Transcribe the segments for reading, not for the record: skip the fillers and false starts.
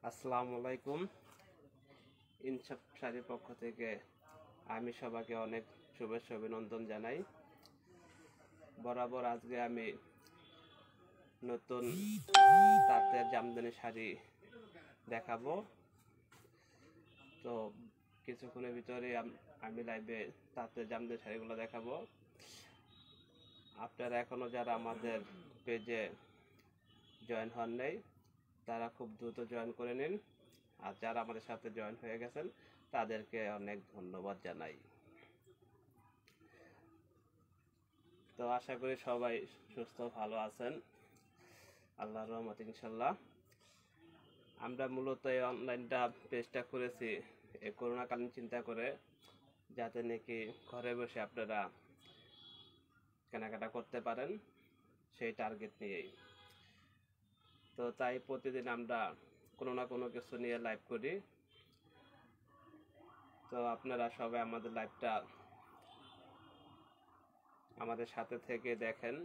আসসালামু আলাইকুম। ইনসাফ শাড়ির পক্ষ থেকে আমি সবাইকে অনেক শুভেচ্ছা অভিনন্দন জানাই। বরাবর আজকে আমি নতুন তাঁতের জামদানি শাড়ি দেখাবো। তো কিছুক্ষণের ভিতরে আমি লাইভে তাঁতের জামদানি শাড়িগুলো দেখাবো। আপনারা এখনো যারা আমাদের পেজে জয়েন হন নাই তারা খুব দ্রুত জয়েন করে নিন, আর যারা আমাদের সাথে জয়েন হয়ে গেছেন তাদেরকে অনেক ধন্যবাদ জানাই। তো আশা করি সবাই সুস্থ ভালো আছেন, আল্লাহর রহমতে ইনশাল্লাহ। আমরা মূলত এই অনলাইনটা পেজটা করেছি এই করোনাকালীন চিন্তা করে, যাতে নাকি ঘরে বসে আপনারা কেনাকাটা করতে পারেন, সেই টার্গেট নিয়েই। তো তাই প্রতিদিন আমরা কোনো না কোনো কিছু নিয়ে লাইভ করি। তো আপনারা সবাই আমাদের লাইভটা আমাদের সাথে থেকে দেখেন,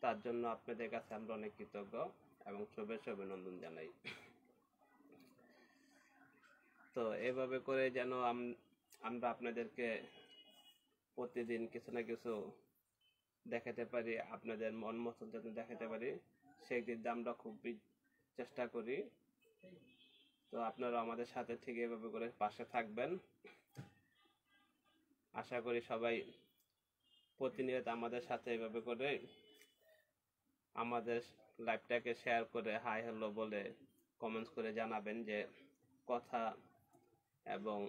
তার জন্য আপনাদের কাছে আমরা অনেক কৃতজ্ঞ এবং শুভেচ্ছা অভিনন্দন জানাই। তো এভাবে করে যেন আমরা আপনাদেরকে প্রতিদিন কিছু না কিছু দেখাতে পারি, আপনাদের মন মতন যেন দেখাতে পারি, সেই দিকে আমরা খুবই চেষ্টা করি। তো আপনারা আমাদের সাথে ঠিক এভাবে করে পাশে থাকবেন। আশা করি সবাই প্রতিনিয়ত আমাদের সাথে এভাবে করে আমাদের লাইভটাকে শেয়ার করে হাই হ্যালো বলে কমেন্টস করে জানাবেন যে কথা এবং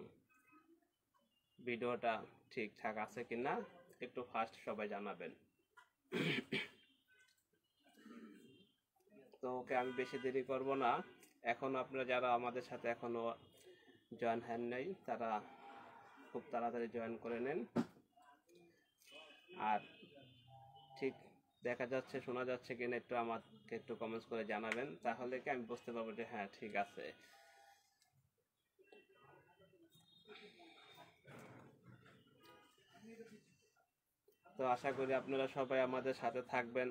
ভিডিওটা ঠিকঠাক আছে কিনা, একটু ফাস্ট সবাই জানাবেন। তো ওকে আমি বেশি দেরি করব না। এখন আপনারা যারা আমাদের সাথে এখনো জয়েন হন নাই তারা খুব তাড়াতাড়ি জয়েন করে নেন। আর ঠিক দেখা যাচ্ছে শোনা যাচ্ছে কিনা একটু আমাকে একটু কমেন্টস করে জানাবেন, তাহলে কি আমি বুঝতে পারবো যে হ্যাঁ ঠিক আছে। তো আশা করি আপনারা সবাই আমাদের সাথে থাকবেন,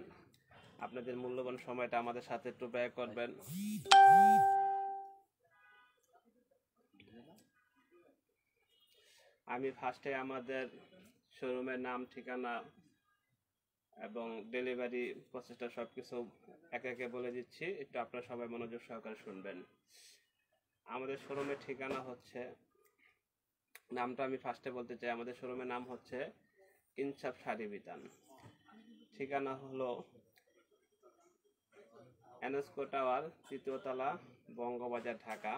আপনাদের মূল্যবান সময়টা আমাদের সাথে একটু ব্যয় করবেন। আমি ফার্স্টে আমাদের শোরুমের নাম, ঠিকানা এবং ডেলিভারি প্রসেসটা সবকিছু একে একে বলে দিচ্ছি, একটু আপনারা সবাই মনোযোগ সহকারে শুনবেন। আমাদের শোরুমের ঠিকানা হচ্ছে, নামটা আমি ফার্স্টে বলতে চাই, আমাদের শোরুমের নাম হচ্ছে ইনসাফ শাড়ি বিতান। ঠিকানা হলো এনএসকো টাওয়ার, 3য় তলা, বঙ্গবাজার, ঢাকা।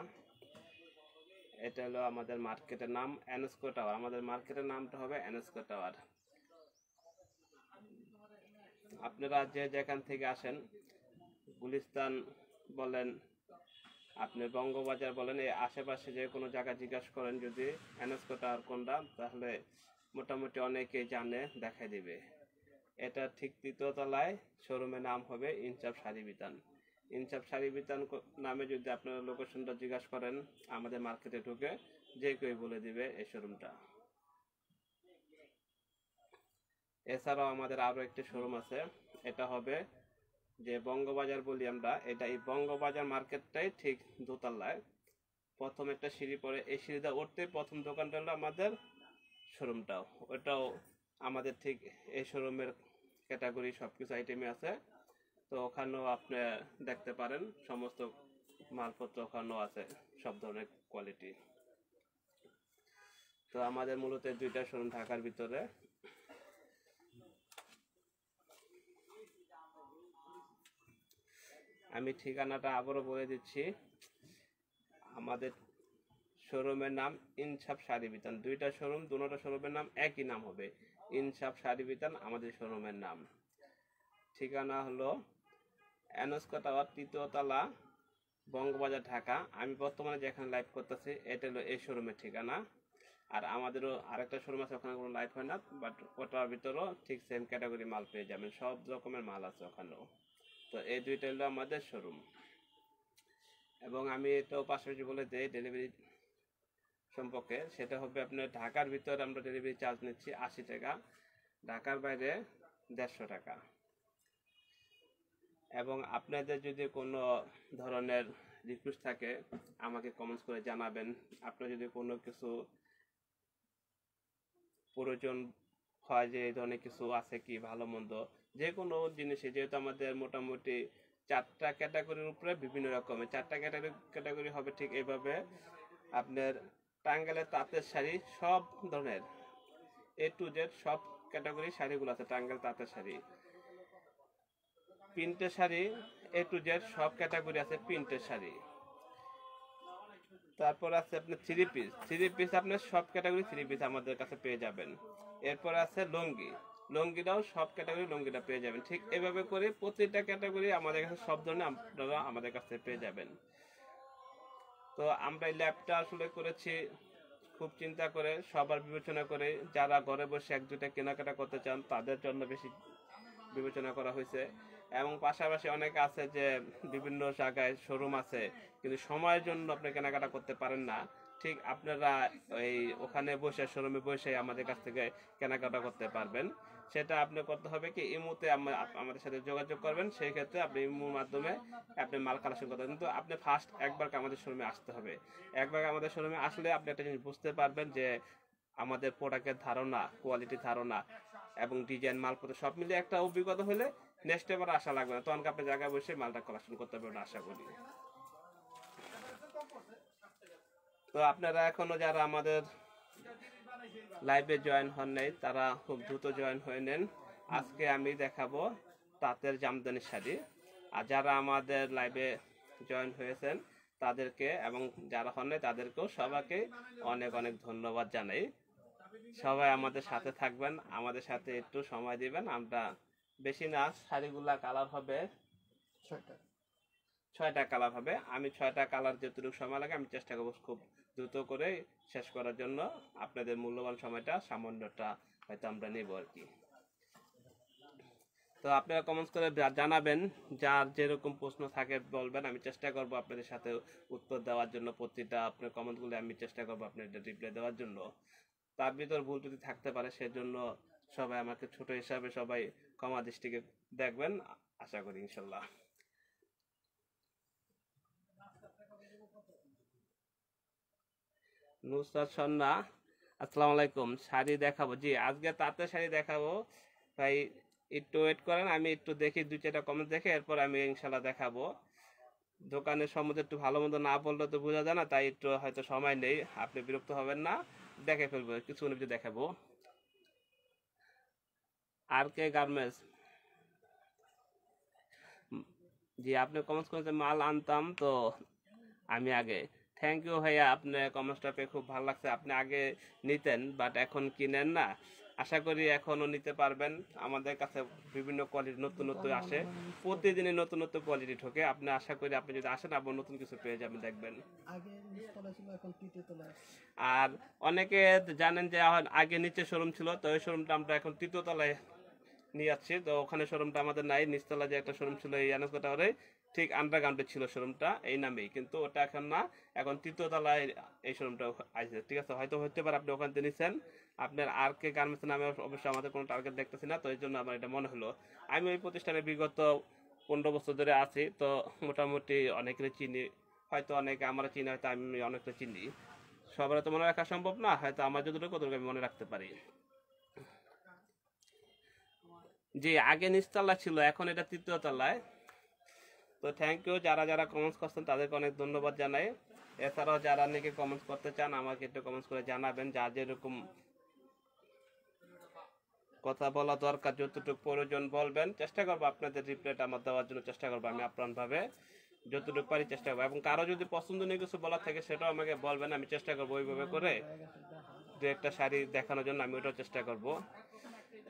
এটা হলো আমাদের মার্কেটের নাম, এনএসকো টাওয়ার। আমাদের মার্কেটের নামটা হবে এনএসকো টাওয়ার। আপনারা যে যেখান থেকে আসেন, গুলিস্তান বলেন, আপনি বঙ্গবাজার বলেন, এই আশেপাশে যে কোনো জায়গা জিজ্ঞাসা করেন যদি এনএসকো টাওয়ার কোনটা, তাহলে মোটামুটি অনেকেই জানে, দেখাই দিবে। এটা ঠিক 3য় তলায়, শোরুমের নাম হবে ইনসাফ শাড়ি বিতান। ইনসাফ শাড়ি বিতান নামে যদি আপনারা লোকেশনটা জিজ্ঞাসা করেন আমাদের মার্কেটে ঢুকে, যে কেউ বলে দিবে এই শোরুমটা। এছাড়াও আমাদের আরো একটি শোরুম আছে, এটা হবে যে বঙ্গবাজার বলি আমরা, এটা এই বঙ্গবাজার মার্কেটটাই ঠিক দোতলায়, প্রথম একটা সিঁড়ি পরে, এই সিঁড়িটা উঠতে প্রথম দোকানটা হলো আমাদের শোরুমটাও, ওটাও আমাদের ঠিক এই শোরুমের ক্যাটাগরি সবকিছু আইটেমে আছে। তো ওখানেও আপনি দেখতে পারেন, সমস্ত মালপত্র ওখানেও আছে, সব ধরনের কোয়ালিটি। তো আমাদের মূলত 2টা শোরুম ঢাকার ভিতরে। আমি ঠিকানাটা আবারও বলে দিচ্ছি, আমাদের শোরুমের নাম ইনসাফ শাড়ি বিতান। 2টা শোরুম, দুটো শোরুমের নাম একই নাম হবে, ইনসাফ শাড়ি বিতান আমাদের শোরুমের নাম। ঠিকানা হলো এনএসকো টাওয়ার, 3য় তলা, বঙ্গবাজার, ঢাকা। আমি বর্তমানে যেখানে লাইভ করতেছি এটা হলো এই শোরুমের ঠিকানা। আর আমাদেরও আরেকটা শোরুম আছে, ওখানে কোনো লাইভ হয় না, বাট ওটার ভিতরেও ঠিক সেম ক্যাটাগরি মাল পেয়ে যাবেন, সব রকমের মাল আছে ওখানেও। তো এই 2টা হলো আমাদের শোরুম। এবং আমি এটাও পাশাপাশি বলে দিই ডেলিভারি সম্পর্কে, সেটা হবে আপনার ঢাকার ভিতরে আমরা ডেলিভারি চার্জ নিচ্ছি 80 টাকা, ঢাকার বাইরে 150 টাকা। এবং আপনাদের যদি কোনো ধরনের রিকোয়েস্ট থাকে আমাকে কমেন্টস করে জানাবেন। আপনার যদি কোনো কিছু প্রয়োজন হয় যে এই ধরনের কিছু আছে কি ভালো মন্দ যে কোনো জিনিসে, যেহেতু আমাদের মোটামুটি 4টা ক্যাটাগরির উপরে বিভিন্ন রকমের 4টা ক্যাটাগরি হবে ঠিক এইভাবে। আপনার টাঙ্গাইলের তাঁতের শাড়ি সব ধরনের A to Z সব ক্যাটাগরি শাড়িগুলো আছে। টাঙ্গাইল তাঁতের শাড়ি, প্রিন্টের শাড়ি A to Z সব ক্যাটাগরি আছে প্রিন্টের শাড়ি। তারপর আছে আপনার থ্রি পিস আপনার সব ক্যাটাগরি থ্রি পিস আমাদের কাছে পেয়ে যাবেন। এরপর আছে লুঙ্গিটাও সব ক্যাটাগরি লুঙ্গিটা পেয়ে যাবেন। ঠিক এভাবে করে প্রতিটা ক্যাটাগরি আমাদের কাছে সব ধরনের আপনারা আমাদের কাছে পেয়ে যাবেন। তো আমরা এই ল্যাবটা আসলে করেছি খুব চিন্তা করে, সবার বিবেচনা করে, যারা ঘরে বসে এক দুইটা কেনাকাটা করতে চান তাদের জন্য বেশি বিবেচনা করা হয়েছে। এবং পাশাপাশি অনেকে আছে যে বিভিন্ন জায়গায় শোরুম আছে কিন্তু সময়ের জন্য আপনি কেনাকাটা করতে পারেন না, ঠিক আপনারা এই ওখানে বসে শোরুমে বসে আমাদের কাছ থেকে কেনাকাটা করতে পারবেন। সেটা আপনি করতে হবে কি ইমুতে আমাদের সাথে যোগাযোগ করবেন, সেই ক্ষেত্রে আপনি ইমুর মাধ্যমে আপনি মাল কালেকশন করতে হবে। কিন্তু আপনি ফার্স্ট একবার আমাদের শোরুমে আসতে হবে। একবার আমাদের শোরুমে আসলে আপনি একটা জিনিস বুঝতে পারবেন যে আমাদের প্রোডাক্টের ধারণা, কোয়ালিটি ধারণা এবং ডিজাইন মালপত্র সব মিলিয়ে একটা অভিজ্ঞতা হলে নেক্সট এবার আশা লাগবে না, তখন আপনি জায়গায় বসে মালটা কালেকশন করতে পারবেন আশা করি। তো আপনারা এখনো যারা আমাদের লাইভে জয়েন হন নাই তারা খুব দ্রুত জয়েন হয়ে নেন। আজকে আমি দেখাবো তাঁতের জামদানি শাড়ি। আর যারা আমাদের লাইভে জয়েন হয়েছেন তাদেরকে এবং যারা হন নাই তাদেরকেও সবাইকে অনেক অনেক ধন্যবাদ জানাই। সবাই আমাদের সাথে থাকবেন, আমাদের সাথে একটু সময় দিবেন। আমরা বেশি না, শাড়িগুলা কালার হবে 6টা কালার হবে। আমি 6টা কালার যতটুকু সময় লাগে আমি চেষ্টা করবো খুব দ্রুত করে শেষ করার জন্য। আপনাদের মূল্যবান সময়টা সামান্যটা হয়তো আমরা নেব আর কি। তো আপনারা কমেন্টস করে জানাবেন, যার যেরকম প্রশ্ন থাকে বলবেন, আমি চেষ্টা করব আপনাদের সাথে উত্তর দেওয়ার জন্য। প্রতিটা আপনার কমেন্টগুলো আমি চেষ্টা করব আপনাদের রিপ্লাই দেওয়ার জন্য। তার ভিতর ভুল যদি থাকতে পারে সেজন্য সবাই আমাকে ছোট হিসাবে সবাই ক্ষমা দৃষ্টিকে দেখবেন আশা করি ইনশাল্লাহ। নুসরাত সন্না, আসসালামু আলাইকুম। শাড়ি দেখাবো, জি আজকে তাঁতের শাড়ি দেখাবো ভাই, একটু ওয়েট করেন, আমি একটু দেখি 2-4টা কমেন্ট দেখে এরপর আমি ইনশাল্লাহ দেখাবো। দোকানের সম্বন্ধে একটু ভালো মন্দ না বললে তো বোঝা যায় না, তাই একটু হয়তো সময় নেই, আপনি বিরক্ত হবেন না, দেখে ফেলবো কিছুক্ষণের ভিতরে দেখাবো। আর কে গার্মেন্টস, জি আপনি কমেন্টস করেছেন মাল আনতাম তো আমি আগে। থ্যাংক ইউ ভাইয়া, আপনার কমেন্টসটা পেয়ে খুব ভালো লাগছে। আপনি আগে নিতেন বাট এখন কিনেন না, আশা করি এখনো নিতে পারবেন। আমাদের কাছে বিভিন্ন কোয়ালিটি নতুন নতুন আসে, প্রতিদিনই নতুন নতুন কোয়ালিটি ঢোকে। আপনি আশা করি আপনি যদি আসেন আবার নতুন কিছু পেয়ে যাবেন দেখবেন। আর অনেকে জানেন যে আগে নিচে শোরুম ছিল, তো ওই শোরুমটা আমরা এখন 3য় তলায় নিয়ে যাচ্ছি। তো ওখানে শোরুমটা আমাদের নাই, নিচতলা যে একটা শোরুম ছিল এই আনাজগা টাওয়ারে ঠিক আন্ডারগ্রাউন্ডে ছিল শোরুমটা এই নামেই, কিন্তু ওটা এখন না, এখন 3য় তলায় এই শোরুমটা আছে। ঠিক আছে, হয়তো হতে পারে আপনি ওখান থেকে নিচ্ছেন। আপনার আর কে গার্মেন্টস নামে অবশ্যই আমাদের কোনো টার্গেট দেখতেছি না, তো এই জন্য আমার এটা মনে হলো। আমি ওই প্রতিষ্ঠানে বিগত 15 বছর ধরে আছি, তো মোটামুটি অনেকের চিনি, হয়তো অনেকে আমার চিনি, হয়তো আমি অনেকটা চিনি। সবার তো মনে রাখা সম্ভব না, হয়তো আমার যতটুকু কতটুকু আমি মনে রাখতে পারি। জি আগে নিচতলা ছিল, এখন এটা 3য় তলায়। তো থ্যাংক ইউ, যারা যারা কমেন্টস করছেন তাদেরকে অনেক ধন্যবাদ জানাই। এছাড়াও যারা নাকি কমেন্টস করতে চান আমাকে একটু কমেন্টস করে জানাবেন, যার যেরকম কথা বলা দরকার যতটুকু প্রয়োজন বলবেন, চেষ্টা করবো আপনাদের রিপ্লাইটা আমার দেওয়ার জন্য চেষ্টা করবো আমি আপ্রাণভাবে যতটুকু পারি চেষ্টা করবো। এবং কারো যদি পছন্দনীয় কিছু বলার থাকে সেটাও আমাকে বলবেন, আমি চেষ্টা করবো ওইভাবে করে 2-একটা শাড়ি দেখানোর জন্য আমি ওইটাও চেষ্টা করব।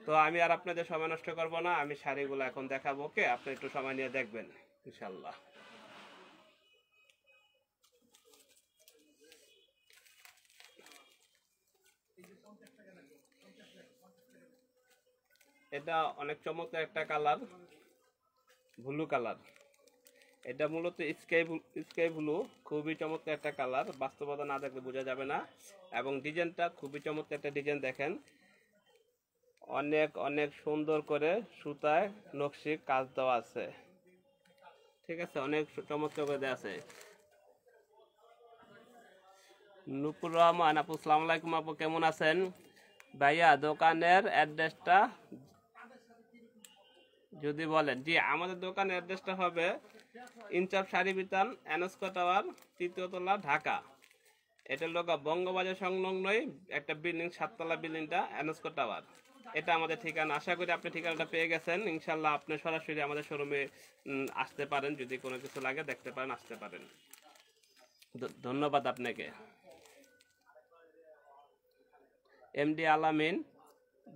তো আমি আর আপনাদের সময় নষ্ট করব না, আমি শাড়িগুলো এখন দেখাবো। ওকে, আপনি একটু সময় নিয়ে দেখবেন ইনশাল্লাহ। এটা অনেক চমৎকার একটা কালার, ব্লু কালার। এটা মূলত স্কাই ব্লু, খুবই চমৎকার একটা কালার, বাস্তবতা না দেখলে বোঝা যাবে না। এবং ডিজাইনটা খুবই চমৎকার একটা ডিজাইন, দেখেন অনেক অনেক সুন্দর করে সুতায় নকশি কাজ দেওয়া আছে। ঠিক আছে, অনেক চমৎকার করে দেওয়া আছে। নুপুর রহমান আপু, আসসালামু আলাইকুম আপু, কেমন আছেন? ভাইয়া দোকানের অ্যাড্রেসটা যদি বলেন। জি, আমাদের দোকানের অ্যাড্রেসটা হবে ইনচাপ শাড়ি বিতান, এনস্কো টাওয়ার, ৩য় তলা, ঢাকা। এটা লোক বঙ্গবাজার সংলগ্নই একটা বিল্ডিং, 7তলা বিল্ডিংটা এনস্কো টাওয়ার। এটা আমাদের ঠিকানা। আশা করি আপনি ঠিকানাটা পেয়ে গেছেন। ইনশাল্লাহ আপনি সরাসরি আমাদের শোরুমে আসতে পারেন, যদি কোনো কিছু লাগে দেখতে পারেন, আসতে পারেন। ধন্যবাদ আপনাকে। এমডি আলামিন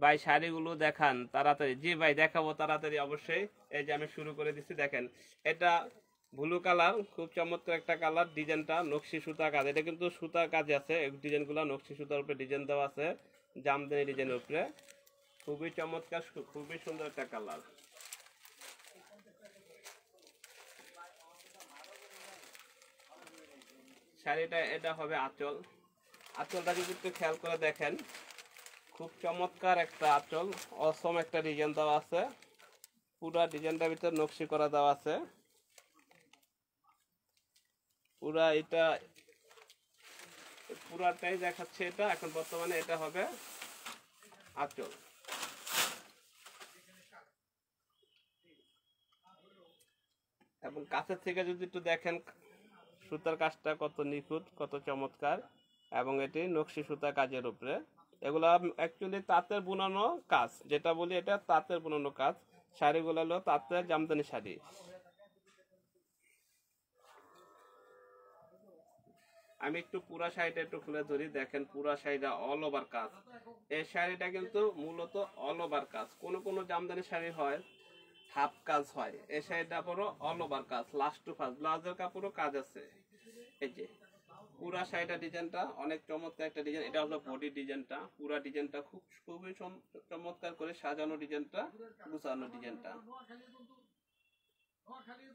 ভাই, শাড়িগুলো দেখান তাড়াতাড়ি। জি ভাই, দেখাবো তাড়াতাড়ি অবশ্যই। এই যে আমি শুরু করে দিচ্ছি, দেখেন এটা ব্লু কালার, খুব চমৎকার একটা কালার। ডিজাইনটা নকশি সুতা কাজ, এটা কিন্তু সুতার কাজ আছে। ডিজাইনগুলো নকশি সুতার উপরে ডিজাইন দেওয়া আছে, জামদানি ডিজাইনের উপরে। খুবই চমৎকার, খুবই সুন্দর একটা কালার। শাড়িটা এটা হবে আঁচল। আঁচলটা যদি একটু খেয়াল করে দেখেন, খুব চমৎকার একটা আঁচল, অসম একটা ডিজাইন দেওয়া আছে। পুরা ডিজাইনটার ভিতরে নকশি করা দেওয়া আছে। পুরা এটা পুরাটাই দেখাচ্ছে এটা এখন বর্তমানে। এটা হবে আঁচল। এবং কাছের থেকে যদি একটু দেখেন, সুতার কাজটা কত নিখুঁত, কত চমৎকার। এবং এটি নকশি সুতা কাজের উপরে। এগুলা অ্যাকচুয়ালি তাঁতের বুনানো কাজ, যেটা বলি এটা তাঁতের বুনানো কাজ। শাড়িগুলো হলো তাঁতের জামদানি শাড়ি। আমি একটু পুরা শাড়িটা একটু খুলে ধরি, দেখেন পুরা শাড়িটা অল ওভার কাজ। এই শাড়িটা কিন্তু মূলত অল ওভার কাজ। কোনো জামদানি শাড়ি হয় হাফ কাজ হয়, এই শাড়িটা পুরো অল ওভার কাজ, লাস্ট টু ফার্স্ট। ব্লাউজের কাপড়ও কাজ আছে। এই যে পুরা শাড়িটা ডিজাইনটা অনেক চমৎকার একটা ডিজাইন। এটা হলো বডি ডিজাইনটা। পুরা ডিজাইনটা খুবই চমৎকার করে সাজানো ডিজাইনটা, গুছানো ডিজাইনটা।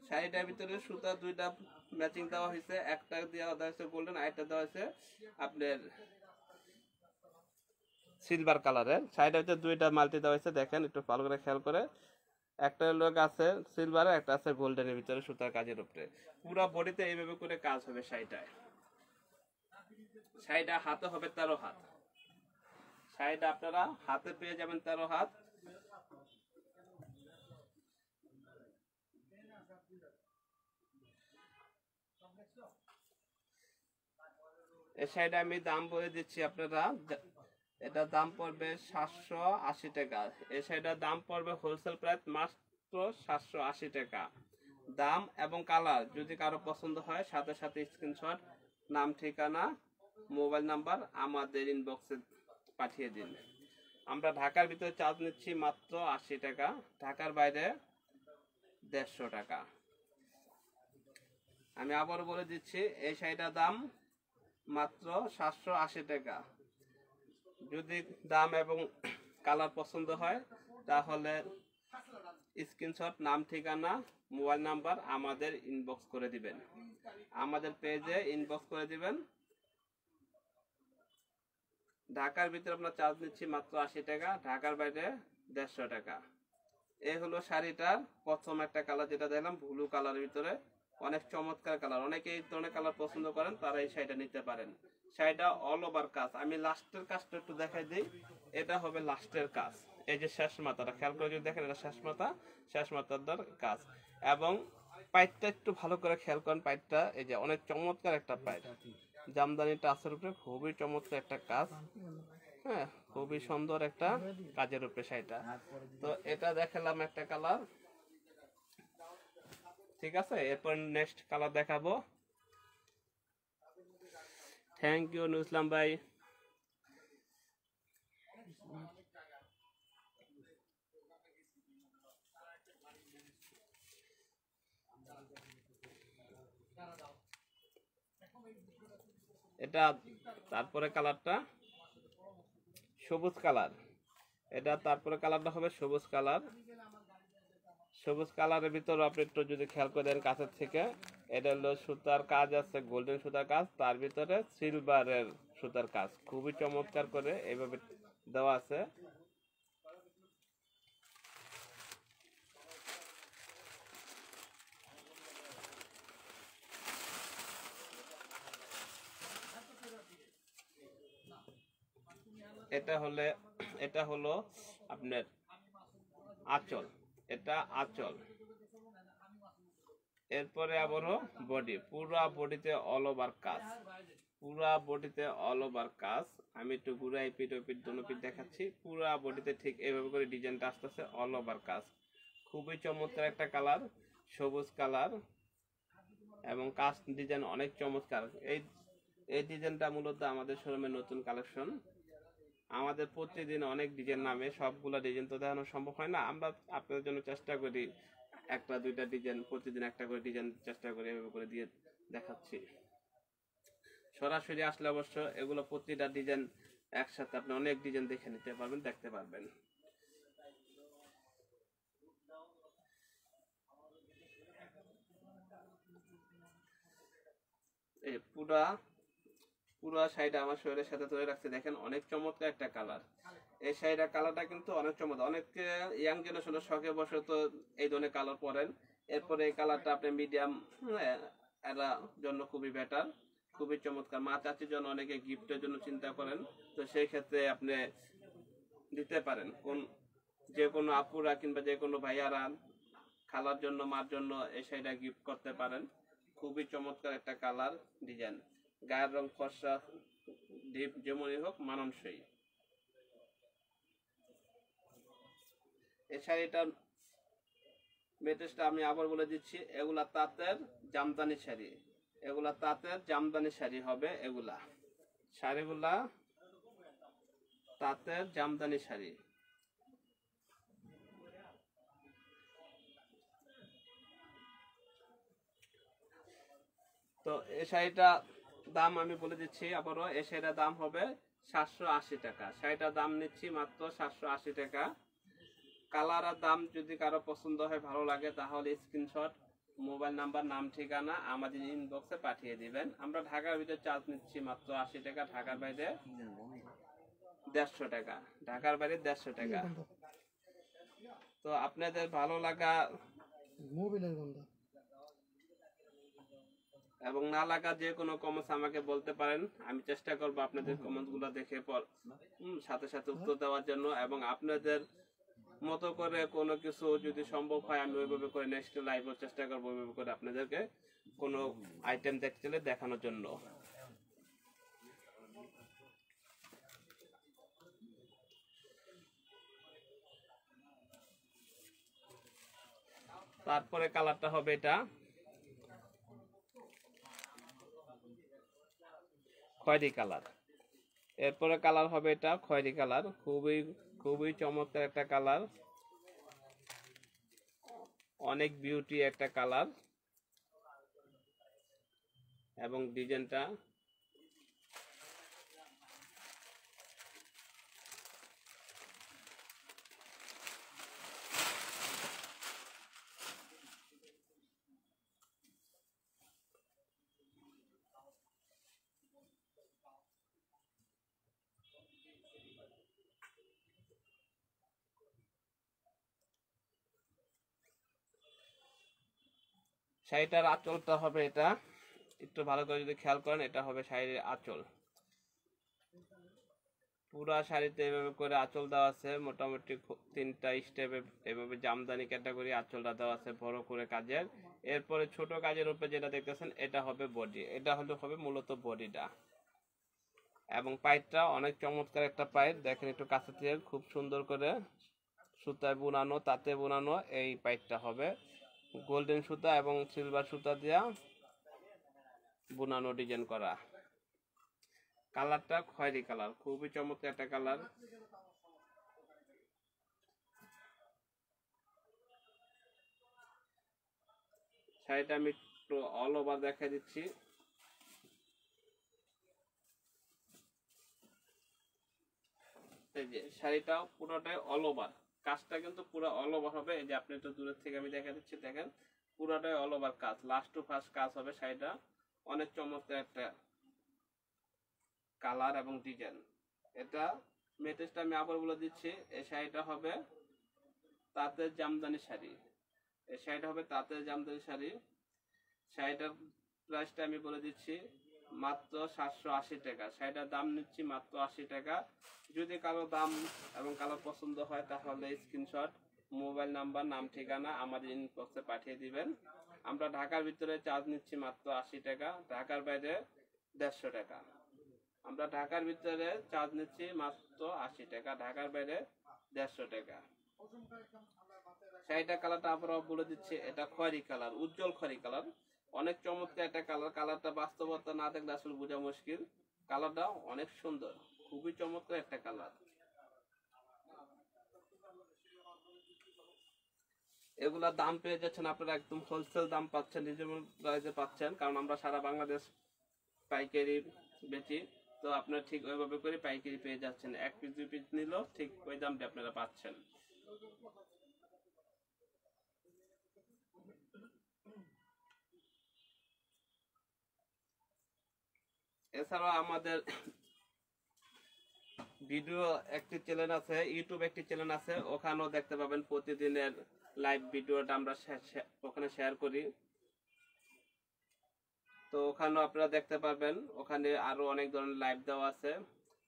শাড়িটার ভিতরে সুতা দুইটা ম্যাচিং দেওয়া হয়েছে, একটা দেওয়া হয়েছে গোল্ডেন, আরেকটা দেওয়া হয়েছে আপনার সিলভার কালারের। শাড়িটার ভিতরে দুইটা মাল্টি দেওয়া হয়েছে, দেখেন একটু ভালো করে খেয়াল করে। একটা লোক আছে সিলভার, একটা আছে গোল্ডেনের ভিতরে সুতার কাজের উপরে। পুরা বডিতে এইভাবে করে কাজ হবে শাড়িটায়। শাড়িটা হাতে হবে 13 হাত। শাড়িটা আপনারা হাতে পেয়ে যাবেন 13 হাত। এই শাড়িটা আমি দাম বলে দিচ্ছি আপনারা। এটা দাম পড়বে 780 টাকা। এই শাড়িটার দাম পড়বে হোলসেল প্রাইস মাত্র 780 টাকা। দাম এবং কালার যদি কারো পছন্দ হয়, সাথে সাথে স্ক্রিনশট, নাম, ঠিকানা, মোবাইল নাম্বার আমাদের ইনবক্সে পাঠিয়ে দিন। আমরা ঢাকার ভিতরে চার্জ নিচ্ছি মাত্র 80 টাকা, ঢাকার বাইরে 150 টাকা। আমি আবারও বলে দিচ্ছি, এই শাড়িটার দাম মাত্র 780 টাকা। যদি দাম এবং কালার পছন্দ হয় তাহলে স্ক্রিনশট, নাম, ঠিকানা, মোবাইল নাম্বার আমাদের ইনবক্স করে দিবেন, আমাদের পেজে ইনবক্স করে দিবেন। ঢাকার ভিতরে আপনার চার্জ নিচ্ছি মাত্র 80 টাকা, ঢাকার বাইরে 150 টাকা। এই হলো শাড়িটার প্রথম একটা কালার, যেটা দেখলাম ব্লু কালারের ভিতরে, অনেক চমৎকার কালার। অনেকে এই ধরনের কালার পছন্দ করেন, তারা এই শাড়িটা নিতে পারেন। শাড়িটা অল ওভার কাজ। আমি লাস্টের কাজটা একটু দেখাই দিই। এটা হবে লাস্টের কাজ। এই যে শেষ মাথাটা খেয়াল করে যদি দেখেন, এটা শেষ মাথা, শেষ মাথার কাজ। এবং পাইটটা একটু ভালো করে খেয়াল করেন। পাইটটা এই যে অনেক চমৎকার একটা পাইট, জামদানি টাচের উপরে খুবই চমৎকার একটা কাজ। হ্যাঁ, খুবই সুন্দর একটা কাজের উপরে শাড়িটা। তো এটা দেখালাম একটা কালার, ঠিক আছে। এরপর নেক্সট কালার দেখাবো। থ্যাংক ইউ নুসলাম ভাই। এটা তারপরে কালারটা সবুজ কালার। এটা তারপরে কালারটা হবে সবুজ কালার। সবুজ কালারের ভিতরে আপনি একটু যদি খেয়াল করে দেন কাছের থেকে, এটা হলো সুতার কাজ আছে, গোল্ডেন সুতার কাজ, তার ভিতরে সিলভারের সুতার কাজ, খুবই চমৎকার করে এইভাবে দেওয়া আছে। এটা হলো আপনার আঁচল, এটা আঁচল। এরপরে আবারও বডি, পুরা বডিতে অল ওভার কাজ, পুরা বডিতে অল ওভার কাজ। আমি একটু ঘুরাই পিঠ ও পিঠ দোনো পিঠ দেখাচ্ছি। পুরা বডিতে ঠিক এইভাবে করে ডিজাইনটা আসতেছে, অল ওভার কাজ। খুবই চমৎকার একটা কালার, সবুজ কালার, এবং কাজ ডিজাইন অনেক চমৎকার। এই ডিজাইনটা মূলত আমাদের শোরুমের নতুন কালেকশন। আমাদের প্রতিদিন অনেক ডিজাইন নামে, সবগুলা ডিজাইন তো দেখানো সম্ভব হয় না। আমরা আপনাদের জন্য চেষ্টা করি একটা দুইটা ডিজাইন, প্রতিদিন একটা করে ডিজাইন চেষ্টা করি এভাবে করে দিয়ে দেখাচ্ছি। সরাসরি আসলে অবশ্য এগুলো প্রতিটা ডিজাইন একসাথে আপনি অনেক ডিজাইন দেখে নিতে পারবেন, দেখতে পারবেন। এই পুরা শাড়িটা আমার শরীরের সাথে ধরে রাখছে, দেখেন অনেক চমৎকার একটা কালার। এই শাড়িটার কালারটা কিন্তু অনেক চমৎকার। অনেকে ইয়াং জেনারেশনের শখে বসে তো এই ধরনের কালার পরেন, এরপরে এই কালারটা আপনি মিডিয়াম এরা জন্য খুবই বেটার, খুবই চমৎকার। মা চাচির জন্য অনেকে গিফটের জন্য চিন্তা করেন, তো সেই ক্ষেত্রে আপনি দিতে পারেন। যে কোনো আপুরা কিংবা যে কোনো ভাইয়ারা খালার জন্য, মার জন্য এই শাড়িটা গিফট করতে পারেন। খুবই চমৎকার একটা কালার ডিজাইন, গায়ের রং ফর্সা ডিপ যেমনই হোক মানানসই। এই শাড়িটার মেটেরিয়ালটা আমি আবার বলে দিচ্ছি, এগুলা তাঁতের জামদানি শাড়ি, এগুলা তাঁতের জামদানি শাড়ি হবে। এগুলা শাড়িগুলা তাঁতের জামদানি শাড়ি। তো এই শাড়িটা দাম আমি বলে দিচ্ছি আবারও, এই শাড়িটার দাম হবে 780 টাকা। শাড়িটার দাম নিচ্ছি মাত্র 780 টাকা। কালার আর দাম যদি কারো পছন্দ হয়, ভালো লাগে, তাহলে স্ক্রিনশট, মোবাইল নাম্বার, নাম, ঠিকানা আমাদের ইনবক্সে পাঠিয়ে দিবেন। আমরা ঢাকার ভিতরে চার্জ নিচ্ছি মাত্র 80 টাকা, ঢাকার বাইরে 150 টাকা, ঢাকার বাইরে 150 টাকা। তো আপনাদের ভালো লাগা এবং না লাগা যে কোনো কমেন্টস আমাকে বলতে পারেন, আমি চেষ্টা করবো আপনাদের কমেন্টস গুলো দেখে সাথে সাথে উত্তর দেওয়ার জন্য। এবং আপনাদের মতো করে কোনো কিছু যদি সম্ভব হয়, আমি ওইভাবে করে নেক্সট লাইভের চেষ্টা করবো, ওইভাবে করে আপনাদেরকে কোনো আইটেম দেখতে দেখানোর জন্য। তারপরে কালারটা হবে এটা খয়েরি কালার। এরপরে কালার হবে এটা খয়েরি কালার, খুবই খুবই চমৎকার একটা কালার, অনেক বিউটি একটা কালার। এবং ডিজাইনটা শাড়িটার আঁচলটা হবে এটা, একটু ভালো করে যদি খেয়াল করেন, এটা হবে শাড়ির আঁচল। পুরা শাড়িতে এভাবে করে আঁচল দেওয়া আছে, মোটামুটি 3টা স্টেপে এভাবে জামদানি ক্যাটাগরি আঁচলটা দেওয়া আছে বড় করে কাজের। এরপরে ছোট কাজের উপরে যেটা দেখতেছেন এটা হবে বডি, এটা হবে মূলত বডিটা। এবং পাইটটা অনেক চমৎকার একটা পাইট, দেখেন একটু কাছে থেকে, খুব সুন্দর করে সুতায় বুনানো, তাতে বুনানো এই পাইটটা হবে। গোল্ডেন সুতা এবং সিলভার সুতা দিয়া বুনানো, ডিজাইন করা। কালারটা খয়েরি কালার, খুবই চমৎকার একটা কালার। শাড়িটা আমি একটু অল ওভার দেখা দিচ্ছি। এই যে শাড়িটা পুরোটাই অল ওভার, কাজটা কিন্তু পুরো অল ওভার হবে। এই যে আপনি একটু দূরের থেকে আমি দেখা দিচ্ছি, দেখেন পুরোটাই অল ওভার কাজ, লাস্ট টু ফার্স্ট কাজ হবে। শাড়িটা অনেক চমৎকার একটা কালার এবং ডিজাইন। এটা মেটেরিয়ালটা আমি আবার বলে দিচ্ছি, এই শাড়িটা হবে তাঁতের জামদানি শাড়ি, এই শাড়িটা হবে তাঁতের জামদানি শাড়ি। শাড়িটার প্রাইসটা আমি বলে দিচ্ছি মাত্র 780 টাকা। শাড়িটার দাম নিচ্ছি মাত্র 80 টাকা। যদি কারো দাম এবং কারো পছন্দ হয় তাহলে স্ক্রিনশট, মোবাইল নাম্বার, নাম, ঠিকানা আমাদের ইনবক্সে পাঠিয়ে দিবেন। আমরা ঢাকার ভিতরে চার্জ নিচ্ছি মাত্র 80 টাকা, ঢাকার বাইরে 150 টাকা। আমরা ঢাকার ভিতরে চার্জ নিচ্ছি মাত্র 80 টাকা, ঢাকার বাইরে 150 টাকা। শাড়িটা কালারটা আবারও বলে দিচ্ছি, এটা খয়েরি কালার, উজ্জ্বল খয়েরি কালার, অনেক চমৎকার একটা কালার। কালারটা বাস্তবতা না দেখলে আসলে বোঝা মুশকিল। কালারটা অনেক সুন্দর, খুবই চমৎকার একটা কালার। এগুলা দাম পেয়ে যাচ্ছেন আপনারা একদম হোলসেল দাম পাচ্ছেন, রিজনেবল প্রাইসে পাচ্ছেন, কারণ আমরা সারা বাংলাদেশ পাইকারি বেচি। তো আপনারা ঠিক ওইভাবে করে পাইকারি পেয়ে যাচ্ছেন, 1 পিস 2 পিস নিলেও ঠিক ওই দামটা আপনারা পাচ্ছেন। এছাড়াও আমাদের ভিডিও একটি চ্যানেল আছে, ইউটিউব একটি চ্যানেল আছে, ওখানেও দেখতে পাবেন প্রতিদিনের লাইভ ভিডিওটা আমরা ওখানে শেয়ার করি। তো ওখানেও আপনারা দেখতে পারবেন, ওখানে আরো অনেক ধরনের লাইভ দেওয়া আছে,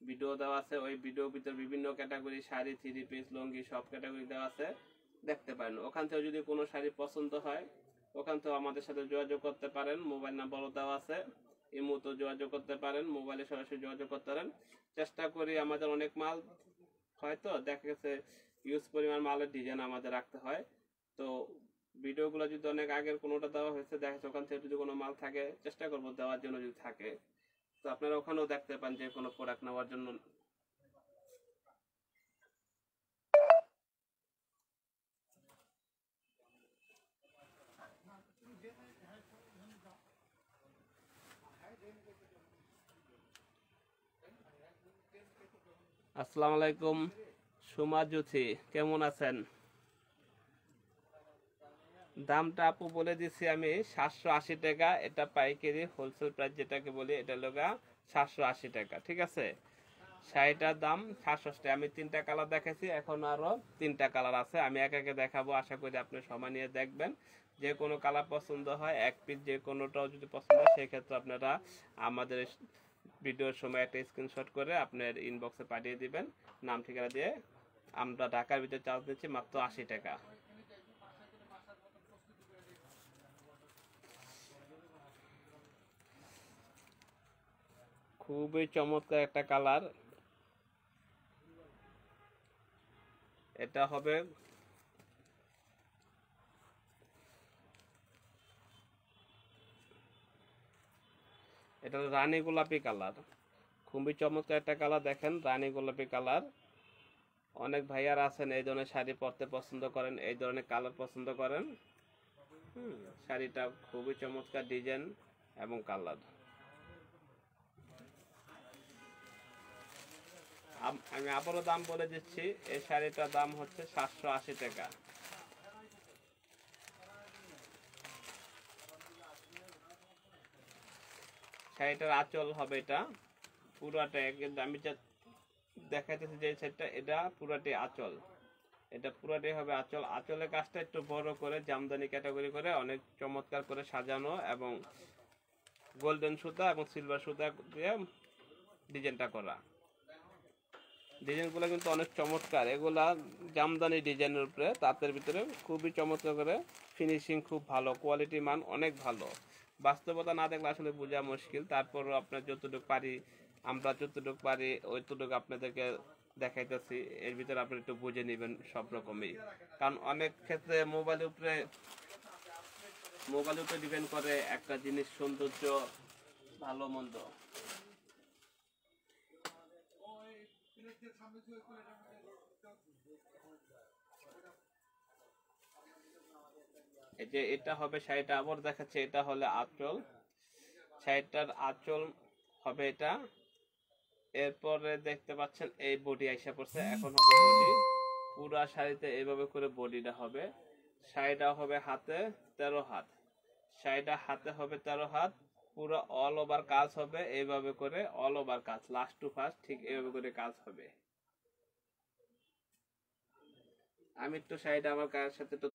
ভিডিও দেওয়া আছে। ওই ভিডিওর ভিতরে বিভিন্ন ক্যাটাগরি শাড়ি, 3 পিস, লুঙ্গি সব ক্যাটাগরি দেওয়া আছে, দেখতে পারেন। ওখান থেকে যদি কোনো শাড়ি পছন্দ হয় ওখান থেকে আমাদের সাথে যোগাযোগ করতে পারেন, মোবাইল নাম্বারও দেওয়া আছে, ইমোতেও যোগাযোগ করতে পারেন, মোবাইলে সরাসরি যোগাযোগ করতে পারেন। চেষ্টা করি, আমাদের অনেক মাল হয়তো দেখা গেছে ইউজ পরিমাণ মালের ডিজাইন আমাদের রাখতে হয়। তো ভিডিওগুলো যদি অনেক আগের কোনোটা দেওয়া হয়েছে, দেখা যাচ্ছে ওখান থেকে যদি কোনো মাল থাকে চেষ্টা করবো দেওয়ার জন্য, যদি থাকে তো আপনারা ওখানেও দেখতে পান যে কোনো প্রোডাক্ট নেওয়ার জন্য। আসসালামু আলাইকুম সুমা জ্যোতি, কেমন আছেন? দামটা আপু বলে দিচ্ছি আমি, 780 টাকা। এটা পাইকারি হোলসেল প্রাইস যেটাকে বলি, এটা লগা 780 টাকা, ঠিক আছে? শাড়িটার দাম 780। আমি 3টা কালার দেখাচ্ছি, এখন আরো 3টা কালার আছে, আমি একে একে দেখাবো। আশা করি আপনি সময় নিয়ে দেখবেন, যে কোনো কালার পছন্দ হয়, 1 পিস যে কোনোটাও যদি পছন্দ হয় সেক্ষেত্রে আপনারা আমাদের ভিডিওর সময় একটা স্ক্রিনশট করে আপনার ইনবক্সে পাঠিয়ে দিবেন, নাম ঠিকানা দিয়ে। আমরা ঢাকার ভিতরে চার্জ দিচ্ছি মাত্র 80 টাকা। খুবই চমৎকার একটা কালার, এটা হবে এটা রানী গোলাপি কালার, খুবই চমৎকার একটা কালার। দেখেন রানী গোলাপি কালার, অনেক ভাইয়ার আছেন এই ধরনের শাড়ি পরতে পছন্দ করেন, এই ধরনের কালার পছন্দ করেন। শাড়িটা খুবই চমৎকার ডিজাইন এবং কালার। আমি আবারও দাম বলে দিচ্ছি, এই শাড়িটার দাম হচ্ছে 780 টাকা। শাড়িটার আঁচল হবে এটা পুরাটাই, কিন্তু আমি যা দেখাইতেছি যে সেটটা, এটা পুরাটি আঁচল, এটা পুরাটাই হবে আঁচল। আঁচলের কাজটা একটু বড় করে জামদানি ক্যাটাগরি করে অনেক চমৎকার করে সাজানো, এবং গোল্ডেন সুতা এবং সিলভার সুতা দিয়ে ডিজাইনটা করা। ডিজাইনগুলো কিন্তু অনেক চমৎকার, এগুলা জামদানি ডিজাইনের উপরে, তাঁতের ভিতরে খুবই চমৎকার করে ফিনিশিং, খুব ভালো কোয়ালিটি, মান অনেক ভালো। বাস্তবতা না দেখলে আসলে বোঝা মুশকিল, তারপরও আপনার যতটুকু পারি, আমরা যতটুকু পারি ওইটুকু আপনাদেরকে দেখাইতেছি। এর ভিতরে আপনি একটু বুঝে নেবেন সব রকমই, কারণ অনেক ক্ষেত্রে মোবাইলের উপরে ডিপেন্ড করে একটা জিনিস সৌন্দর্য ভালো মন্দ। এই যে এটা হবে শাড়িটা, আবার দেখাচ্ছে, এটা হলে আঁচল, শাড়িটার আঁচল হবে এটা। এরপরে দেখতে পাচ্ছেন এই বডি আইসা পড়ছে, এখন হবে বডি। পুরা শাড়িতে এইভাবে করে বডিটা হবে। শাড়িটা হবে হাতে 13 হাত, শাড়িটা হাতে হবে 13 হাত, পুরো অল ওভার কাজ হবে এইভাবে করে, অল ওভার কাজ, লাস্ট টু ফার্স্ট ঠিক এইভাবে করে কাজ হবে। আমি একটু শাড়িটা আমার গায়ের সাথে একটু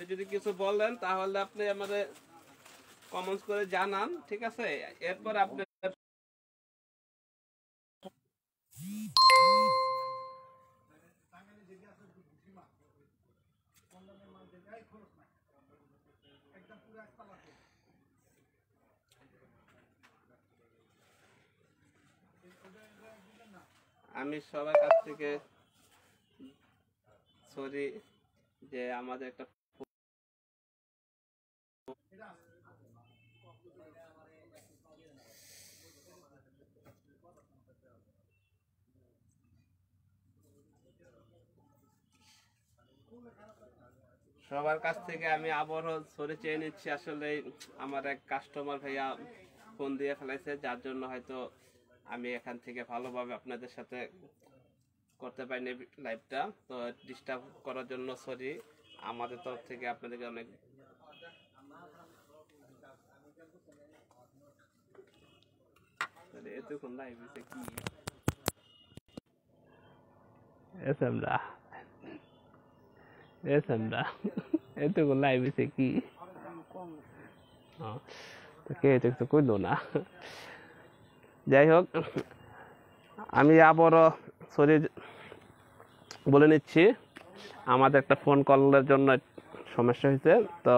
আপনি যদি কিছু বলেন তাহলে আপনি আমাদের কমেন্টস করে জানান, ঠিক আছে? এরপর আপনি আমি সবার কাছ থেকে সরি যে আমাদের একটা সবার কাছ থেকে আমি আবারও সরি চেয়ে নিচ্ছি। আসলে আমার এক কাস্টমার ভাইয়া ফোন দিয়ে ফেলাইছে, যার জন্য হয়তো আমি এখান থেকে ভালোভাবে আপনাদের সাথে করতে পারিনি লাইভটা। তো ডিস্টার্ব করার জন্য সরি, আমাদের তরফ থেকে আপনাদেরকে অনেক এতক্ষণ লাইভ হয়েছে কি এসএমরা এতক্ষণ লাইভ হয়েছে কি কে তো কইলো না। যাই হোক, আমি আবারও সরি বলে নিচ্ছি, আমাদের একটা ফোন কলের জন্য সমস্যা হয়েছে, তো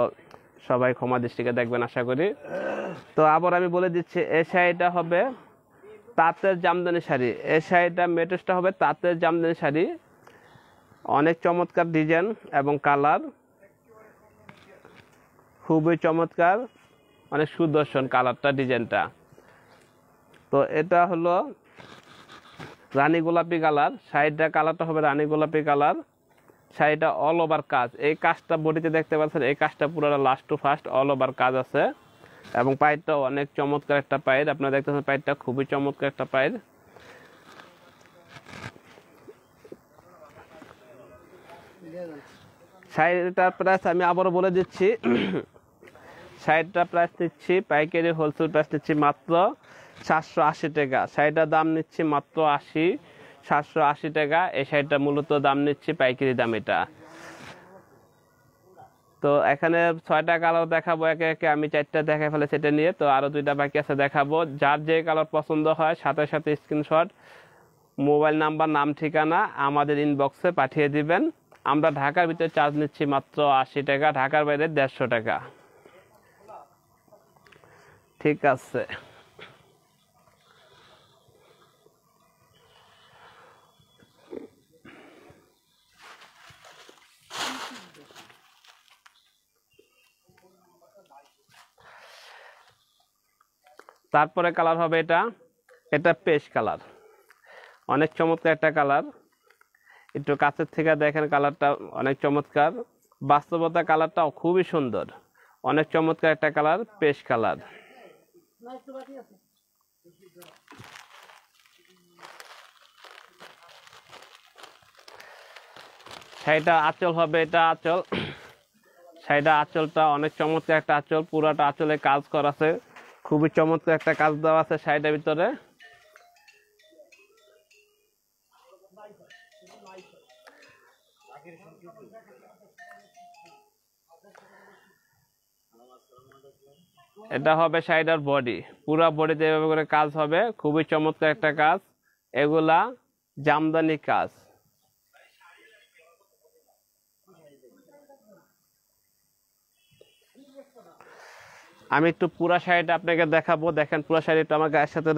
সবাই ক্ষমা দৃষ্টিকে দেখবেন আশা করি। তো আবার আমি বলে দিচ্ছি, এই শাড়িটা হবে তাঁতের জামদানি শাড়ি, এই শাড়িটা মেটেরিয়ালটা হবে তাঁতের জামদানি শাড়ি, অনেক চমৎকার ডিজাইন এবং কালার, খুবই চমৎকার, অনেক সুদর্শন কালারটা, ডিজাইনটা। তো এটা হলো রানী গোলাপি কালার, শাড়িটা কালারটা হবে রানী গোলাপি কালার। শাড়িটা অল ওভার কাজ, এই কাজটা বডিতে দেখতে পাচ্ছেন, এই কাজটা পুরো last to first all over কাজ আছে। এবং পায়েরটাও অনেক চমৎকার একটা পায়ের, আপনারা দেখতেছেন পায়েরটা খুবই চমৎকার একটা পায়ের। শাড়িটার প্রাইস আমি আবারও বলে দিচ্ছি, শাড়িটার প্রাইস নিচ্ছি পাইকারি হোলসেল প্রাইস নিচ্ছি মাত্র 780 টাকা। শাড়িটার দাম নিচ্ছি মাত্র 780 টাকা। এই শাড়িটা মূলত দাম নিচ্ছি পাইকারি দাম এটা। তো এখানে 6টা কালার দেখাবো একে একে, আমি 4টা দেখা ফেলে সেটা নিয়ে, তো আরো 2টা বাকি আছে দেখাবো। যার যে কালার পছন্দ হয় সাথে সাথে স্ক্রিনশট, মোবাইল নাম্বার, নাম, ঠিকানা আমাদের ইনবক্সে পাঠিয়ে দিবেন। আমরা ঢাকার ভিতরে চার্জ নিচ্ছি মাত্র 80 টাকা, ঢাকার বাইরে 150 টাকা। ঠিক আছে, তারপরে কালার হবে এটা পেস্ট কালার, অনেক চমৎকার একটা কালার। একটু কাছের থেকে দেখেন, কালারটা অনেক চমৎকার, বাস্তবতা কালারটাও খুবই সুন্দর, অনেক চমৎকার একটা কালার, পেস্ট কালার। শাড়িটা আঁচল হবে, এটা আঁচল, শাড়িটা আঁচলটা অনেক চমৎকার একটা আঁচল, পুরাটা আঁচলে কাজ করা আছে, খুবই চমৎকার একটা কাজ দেওয়া আছে শাড়িটার ভিতরে। এটা হবে শাড়িটার বডি, পুরা বডিতে এভাবে করে কাজ হবে, খুবই চমৎকার একটা কাজ, এগুলা জামদানি কাজ। আমি একটু পুরা শাড়িটা আপনাকে দেখাবো, দেখেন পুরা শাড়িটা আমার গায়ের সাথে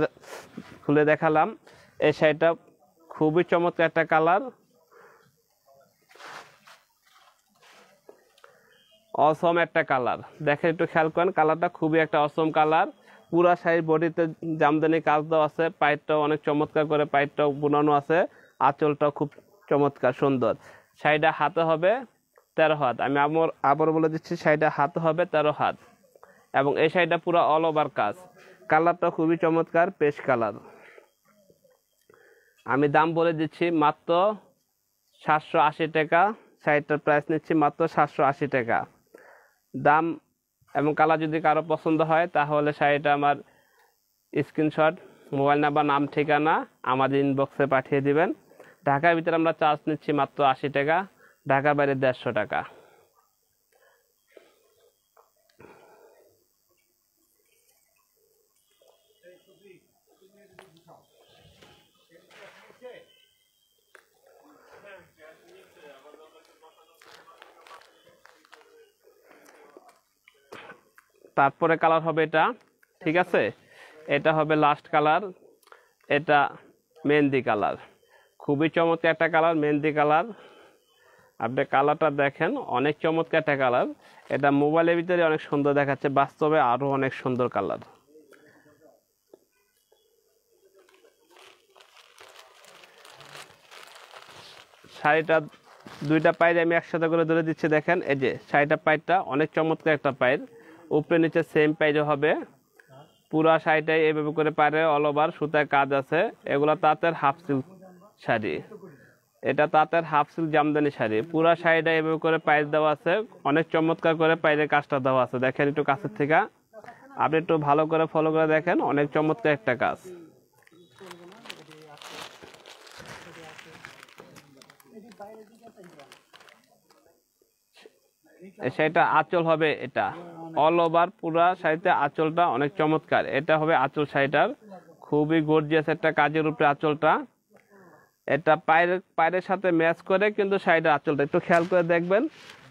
খুলে দেখালাম। এই শাড়িটা খুবই চমৎকার একটা কালার, অসম একটা কালার, দেখেন একটু খেয়াল করেন, কালারটা খুবই একটা অসম কালার। পুরা শাড়ির বডিতে জামদানি কাজ দেওয়া আছে, পাইপটাও অনেক চমৎকার করে পাইপটাও বুনানো আছে, আঁচলটাও খুব চমৎকার সুন্দর। শাড়িটা হাতে হবে 13 হাত, আমি আবার বলে দিচ্ছি, শাড়িটা হাতে হবে 13 হাত। এবং এই শাড়িটা পুরো অল ওভার কাজ, কালারটা খুবই চমৎকার, পেস্ট কালার। আমি দাম বলে দিচ্ছি মাত্র 780 টাকা, শাড়িটার প্রাইস নিচ্ছি মাত্র 780 টাকা দাম। এবং কালার যদি কারো পছন্দ হয় তাহলে শাড়িটা আমার স্ক্রিনশট, মোবাইল নাম্বার, নাম, ঠিকানা আমাদের ইনবক্সে পাঠিয়ে দিবেন। ঢাকার ভিতরে আমরা চার্জ নিচ্ছি মাত্র 80 টাকা, ঢাকার বাইরে 150 টাকা। তারপরে কালার হবে এটা, ঠিক আছে। এটা হবে লাস্ট কালার, এটা মেহেন্দি কালার, খুবই চমৎকার একটা কালার, মেহেন্দি কালার। আপনি কালারটা দেখেন, অনেক চমৎকার একটা কালার। এটা মোবাইলের ভিতরে অনেক সুন্দর দেখাচ্ছে, বাস্তবে আরো অনেক সুন্দর কালার। শাড়িটা দুইটা পায়ের আমি একসাথে করে ধরে দিচ্ছি, দেখেন এই যে শাড়িটা পায়েরটা অনেক চমৎকার একটা পায়ের, উপরে নিচে সেম পায়ের হবে। পুরা শাড়িটাই এইভাবে করে পারে অল ওভার সুতায় কাজ আছে। এগুলা তাঁতের হাফ সিল্ক শাড়ি, এটা তাঁতের হাফ সিল্ক জামদানি শাড়ি। পুরা শাড়িটা এইভাবে করে পায়ের দেওয়া আছে, অনেক চমৎকার করে পায়ের কাজটা দেওয়া আছে। দেখেন একটু কাছের থেকে, আপনি একটু ভালো করে ফলো করে দেখেন, অনেক চমৎকার একটা কাজ। সেটা আঁচল হবে, এটা অল ওভার পুরা শাড়িতে আঁচলটা অনেক চমৎকার। এটা হবে আঁচল শাড়িটার, খুবই গর্জিয়াস একটা কাজের উপরে আঁচলটা। এটা পায়ের সাথে ম্যাচ করে কিন্তু শাড়িটার আঁচলটা একটু খেয়াল করে দেখবেন,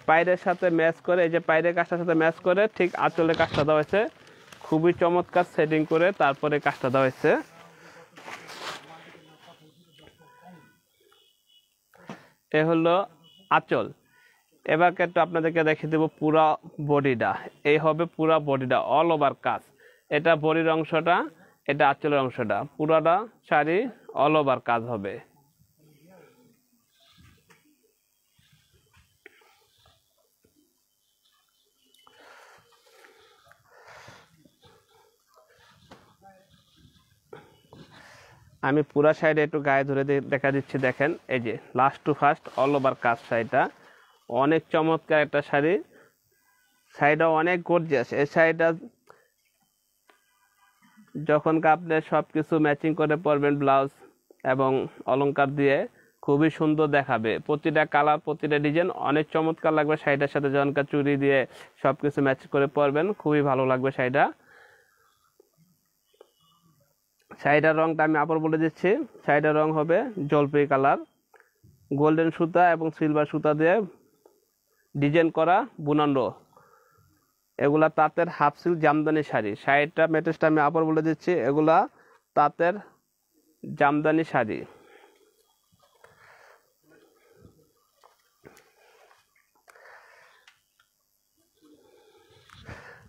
পায়ের সাথে ম্যাচ করে, এই যে পায়ের কাজটার সাথে ম্যাচ করে ঠিক আঁচলের কাজটা দেওয়া হয়েছে, খুবই চমৎকার সেটিং করে তারপরে কাজটা দেওয়া হয়েছে। এ হলো আঁচল। এবার একটু আপনাদেরকে দেখিয়ে দেবো পুরা বডিটা। এই হবে পুরা বডিটা অল ওভার কাজ। এটা বডির অংশটা, এটা আঁচলের অংশটা, পুরাটা শাড়ি অল ওভার কাজ হবে। আমি পুরা শাড়িটা একটু গায়ে ধরে দেখা দিচ্ছি, দেখেন এই যে last to first all over কাজ। শাড়িটা অনেক চমৎকার একটা শাড়ি, শাড়িটা অনেক গর্জিয়াস। এই শাড়িটা যখন আপনি সব কিছু ম্যাচিং করে পরবেন, ব্লাউজ এবং অলংকার দিয়ে, খুবই সুন্দর দেখাবে। প্রতিটা কালার, প্রতিটা ডিজাইন অনেক চমৎকার লাগবে শাড়িটার সাথে। যখন চুড়ি দিয়ে সব কিছু ম্যাচ করে পরবেন, খুবই ভালো লাগবে শাড়িটা। শাড়িটার রংটা আমি আবার বলে দিচ্ছি, শাড়িটার রং হবে জলপাই কালার, গোল্ডেন সুতা এবং সিলভার সুতা দিয়ে ডিজাইন করা বুনানো। এগুলা তাঁতের হাফ সিল্ক জামদানি শাড়ি। শাড়িটা মেটেরিয়ালটা আমি আবার বলে দিচ্ছি, এগুলা তাঁতের জামদানি শাড়ি।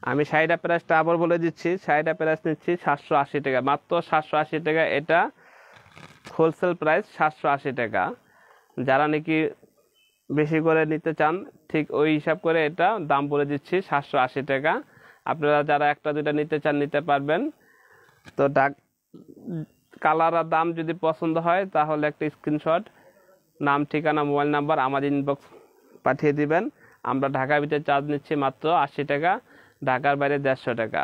আমি শাড়িটা প্রাইসটা আবার বলে দিচ্ছি, শাড়িটা প্রাইস নিচ্ছি 780 টাকা, মাত্র 780 টাকা। এটা হোলসেল প্রাইস 780 টাকা। যারা নাকি বেশি করে নিতে চান, ঠিক ওই হিসাব করে এটা দাম বলে দিচ্ছি 780 টাকা। আপনারা যারা একটা দুইটা নিতে চান নিতে পারবেন। তো কালার আর দাম যদি পছন্দ হয় তাহলে একটা স্ক্রিনশট, নাম, ঠিকানা, মোবাইল নাম্বার আমাদের ইনবক্স পাঠিয়ে দিবেন। আমরা ঢাকার ভিতরে চার্জ নিচ্ছি মাত্র 80 টাকা, ঢাকার বাইরে 150 টাকা।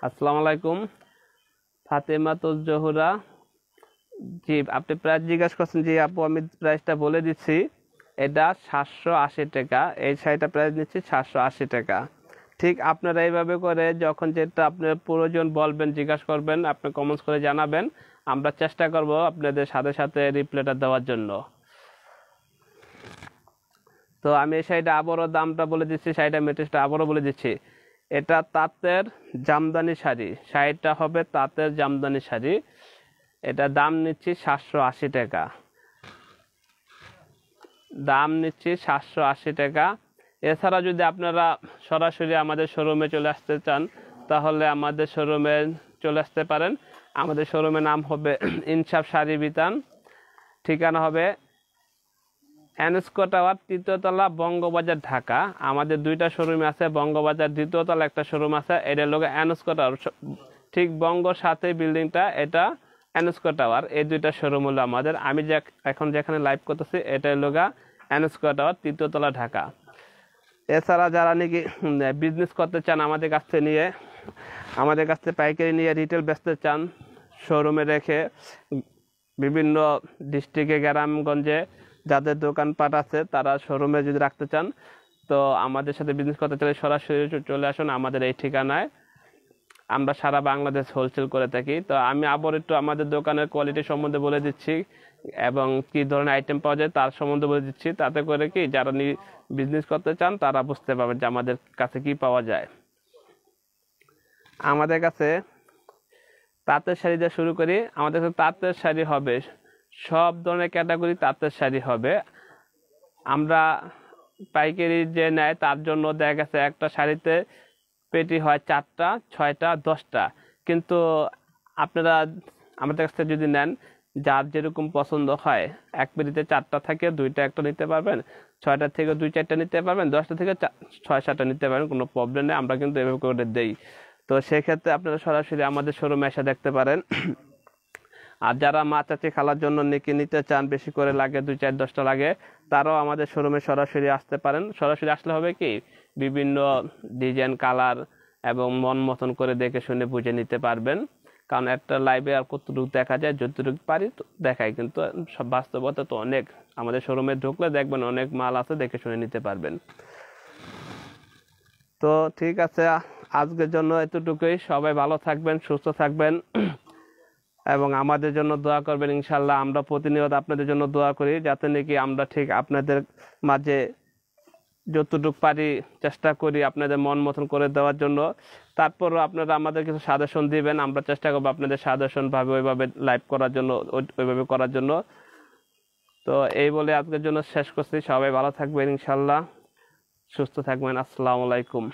আসসালামু আলাইকুম, ফাতেমা তো জহুরা। জি, আপনি প্রাইস জিজ্ঞাসা করছেন। জি আপু, আমি প্রাইসটা বলে দিচ্ছি, এটা 780 টাকা। এই শাড়িটা প্রাইস নিচ্ছি 780 টাকা। ঠিক আপনারা এইভাবে করে যখন যেটা আপনার প্রয়োজন বলবেন, জিজ্ঞাসা করবেন, আপনি কমেন্টস করে জানাবেন, আমরা চেষ্টা করব আপনাদের সাথে সাথে রিপ্লাইটা দেওয়ার জন্য। তো আমি এই শাড়িটা আবারও দামটা বলে দিচ্ছি, শাড়িটা মেটেরিয়ালটা আবারও বলে দিচ্ছি, এটা তাঁতের জামদানি শাড়ি। শাড়িটা হবে তাঁতের জামদানি শাড়ি। এটা দাম নিচ্ছি 780 টাকা, দাম নিচ্ছি 780 টাকা। এছাড়া যদি আপনারা সরাসরি আমাদের শোরুমে চলে আসতে চান তাহলে আমাদের শোরুমে চলে আসতে পারেন। আমাদের শোরুমের নাম হবে ইনসাফ শাড়ি বিতান, ঠিকানা হবে এনস্কো টাওয়ার, 3য় তলা, বঙ্গবাজার, ঢাকা। আমাদের দুইটা শোরুম আছে, বঙ্গবাজার 2য় তলা একটা শোরুম আছে, এটা লোক এনস্কো টাওয়ার, ঠিক বঙ্গর সাথে বিল্ডিংটা, এটা এনস্কো টাওয়ার। এই দুইটা শোরুম হলো আমাদের। আমি এখন যেখানে লাইভ করতেছি এটা লোগা এনস্কো টাওয়ার, 3য় তলা, ঢাকা। এছাড়া যারা নাকি বিজনেস করতে চান আমাদের কাছ থেকে নিয়ে, আমাদের কাছ থেকে পাইকারি নিয়ে রিটেল বেচতে চান, শোরুমে রেখে বিভিন্ন ডিস্ট্রিক্টে, গ্রামগঞ্জে যাদের দোকানপাট আছে তারা শোরুমে যদি রাখতে চান, তো আমাদের সাথে বিজনেস করতে চাইলে সরাসরি চলে আসুন আমাদের এই ঠিকানায়। আমরা সারা বাংলাদেশ হোলসেল করে থাকি। তো আমি আবার একটু আমাদের দোকানের কোয়ালিটি সম্বন্ধে বলে দিচ্ছি এবং কি ধরনের আইটেম পাওয়া যায় তার সম্বন্ধে বলে দিচ্ছি, তাতে করে কি যারা বিজনেস করতে চান তারা বুঝতে পারবেন যে আমাদের কাছে কি পাওয়া যায়। আমাদের কাছে তাঁতের শাড়ি দিয়ে শুরু করি। আমাদের কাছে তাঁতের শাড়ি হবে, সব ধরনের ক্যাটাগরি তাঁতের শাড়ি হবে। আমরা পাইকারি যে নেয় তার জন্য দেখা গেছে একটা শাড়িতে পেটি হয় 4টা 6টা 10টা, কিন্তু আপনারা আমাদের কাছ থেকে যদি নেন যার যেরকম পছন্দ হয়, এক পেটিতে 4টা থাকে 2টা একটা নিতে পারবেন, 6টা থেকে 2-4টা নিতে পারবেন, 10টা থেকে 6-7টা নিতে পারবেন, কোনো প্রবলেম নেই। আমরা কিন্তু এভাবে করে দেই। তো সেক্ষেত্রে আপনারা সরাসরি আমাদের শোরুমে এসে দেখতে পারেন। আর যারা মা চাচি খালার জন্য নিতে চান, বেশি করে লাগে 2-4-10টা লাগে, তারাও আমাদের শোরুমে সরাসরি আসতে পারেন। সরাসরি আসলে হবে কি বিভিন্ন ডিজাইন কালার এবং মন মতন করে দেখে শুনে বুঝে নিতে পারবেন। কারণ একটা লাইভে আর কতটুকু দেখা যায়, যতটুকু পারি তো দেখাই, কিন্তু সব বাস্তবতা তো অনেক। আমাদের শোরুমে ঢুকলে দেখবেন অনেক মাল আছে, দেখে শুনে নিতে পারবেন। তো ঠিক আছে, আজকের জন্য এতটুকুই। সবাই ভালো থাকবেন, সুস্থ থাকবেন এবং আমাদের জন্য দোয়া করবেন। ইনশাল্লাহ আমরা প্রতিনিয়ত আপনাদের জন্য দোয়া করি, যাতে নাকি আমরা ঠিক আপনাদের মাঝে যতটুকু পারি চেষ্টা করি আপনাদের মন মতন করে দেওয়ার জন্য। তারপরও আপনারা আমাদের কিছু সাজেশন দিবেন, আমরা চেষ্টা করবো আপনাদের সাজেশন ভাবে ওইভাবে লাইভ করার জন্য, ওইভাবে করার জন্য। তো এই বলে আজকের জন্য শেষ করছি। সবাই ভালো থাকবেন, ইনশাল্লাহ সুস্থ থাকবেন। আসসালামু আলাইকুম।